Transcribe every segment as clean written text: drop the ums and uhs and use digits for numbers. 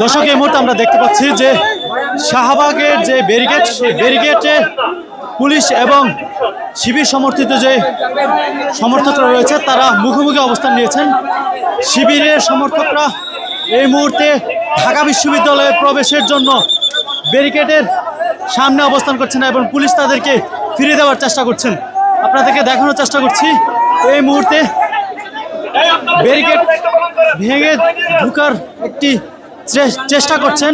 দর্শক, এই মুহূর্তে আমরা দেখতে পাচ্ছি যে শাহবাগের যে ব্যারিকেড, সেই ব্যারিকেডে পুলিশ এবং শিবির সমর্থিত যে সমর্থকরা রয়েছে তারা মুখোমুখি অবস্থান নিয়েছেন। শিবিরের সমর্থকরা এই মুহূর্তে ঢাকা বিশ্ববিদ্যালয়ে প্রবেশের জন্য ব্যারিকেডের সামনে অবস্থান করছেন এবং পুলিশ তাদেরকে ফিরিয়ে দেওয়ার চেষ্টা করছেন। আপনাদেরকে দেখানোর চেষ্টা করছি এই মুহূর্তে ব্যারিকেড ভেঙে ঢুকার একটি চেষ্টা করছেন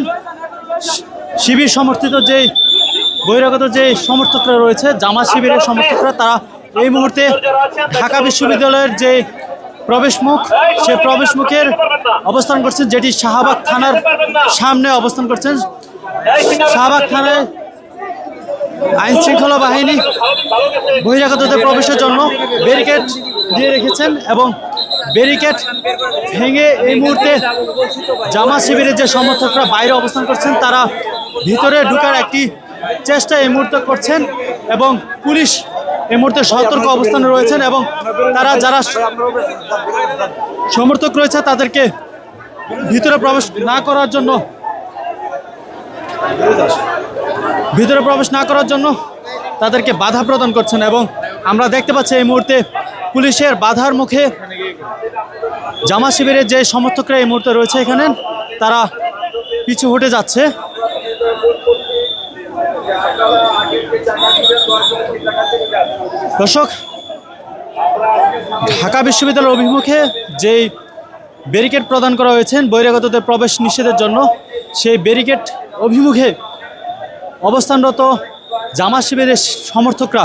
শিবির সমর্থিত যে বহিরাগত যে সমর্থকরা রয়েছে, জামাত শিবিরের সমর্থকরা, তারা এই মুহূর্তে ঢাকা বিশ্ববিদ্যালয়ের যে প্রবেশমুখ, সে প্রবেশমুখের অবস্থান করছেন, যেটি শাহবাগ থানার সামনে অবস্থান করছেন। শাহবাগ থানায় আইন শৃঙ্খলা বাহিনী বহিরাগতদের প্রবেশের জন্য ব্যারিকেড দিয়ে রেখেছেন এবং ব্যারিকেড ভেঙে এই মুহূর্তে জামাত শিবিরের যে সমর্থকরা বাইরে অবস্থান করছেন তারা ভিতরে ঢুকার একটি চেষ্টা এই মুহূর্তে করছেন এবং পুলিশ এই মুহূর্তে সতর্ক অবস্থানে রয়েছেন এবং তারা যারা সমর্থক রয়েছে তাদেরকে ভিতরে প্রবেশ না করার জন্য তাদেরকে বাধা প্রদান করছেন এবং আমরা দেখতে পাচ্ছি এই মুহূর্তে পুলিশের বাধার মুখে জামাত শিবিরের যে সমর্থকরা এই মুহূর্তে রয়েছে এখানে তারা পিছু হটে যাচ্ছে। দর্শক, ঢাকা বিশ্ববিদ্যালয়ের অভিমুখে যেই ব্যারিকেড প্রদান করা হয়েছে বহিরাগতদের প্রবেশ নিষেধের জন্য, সেই ব্যারিকেড অভিমুখে অবস্থানরত জামাত শিবিরের সমর্থকরা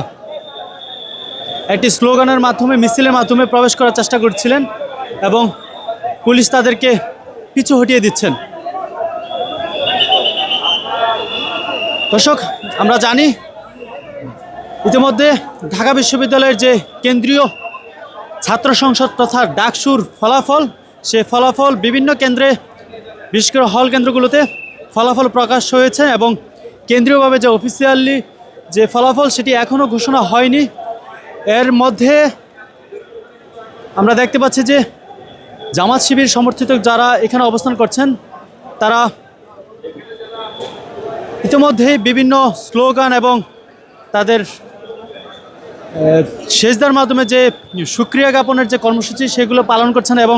একটি স্লোগানের মাধ্যমে, মিছিলের মাধ্যমে প্রবেশ করার চেষ্টা করছিলেন এবং পুলিশ তাদেরকে পিছু হটিয়ে দিচ্ছেন। দর্শক, আমরা জানি ইতিমধ্যে ঢাকা বিশ্ববিদ্যালয়ের যে কেন্দ্রীয় ছাত্র সংসদ তথা ডাকসুর ফলাফল, সে ফলাফল বিভিন্ন কেন্দ্রে, বিশেষ করে হল কেন্দ্রগুলোতে ফলাফল প্রকাশ হয়েছে এবং কেন্দ্রীয়ভাবে যে অফিসিয়ালি যে ফলাফল সেটি এখনও ঘোষণা হয়নি। এর মধ্যে আমরা দেখতে পাচ্ছি যে জামাত শিবির সমর্থিত যারা এখানে অবস্থান করছেন তারা ইতিমধ্যেই বিভিন্ন স্লোগান এবং তাদের সেজদার মাধ্যমে যে শুকরিয়া জ্ঞাপনের যে কর্মসূচি সেগুলো পালন করছেন এবং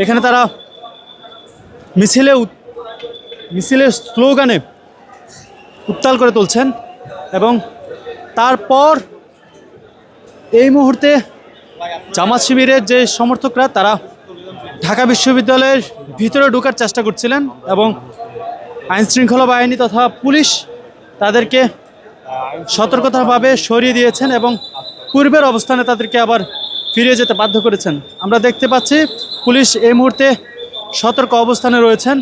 এখানে তারা মিছিলের স্লোগানে উত্তাল করে তুলছেন এবং তারপর এই মুহূর্তে জামাত শিবিরের যে সমর্থকরা তারা ঢাকা বিশ্ববিদ্যালয়ের ভিতরে ঢোকার চেষ্টা করছিলেন এবং আইন শৃঙ্খলা বাহিনী তথা পুলিশ তাদেরকে সতর্কতাভাবে সরিয়ে দিয়েছেন এবং পূর্বের অবস্থানে তাদেরকে আবার ফিরে যেতে বাধ্য করেছেন। আমরা দেখতে পাচ্ছি পুলিশ এই মুহূর্তে সতর্ক অবস্থানে রয়েছেন।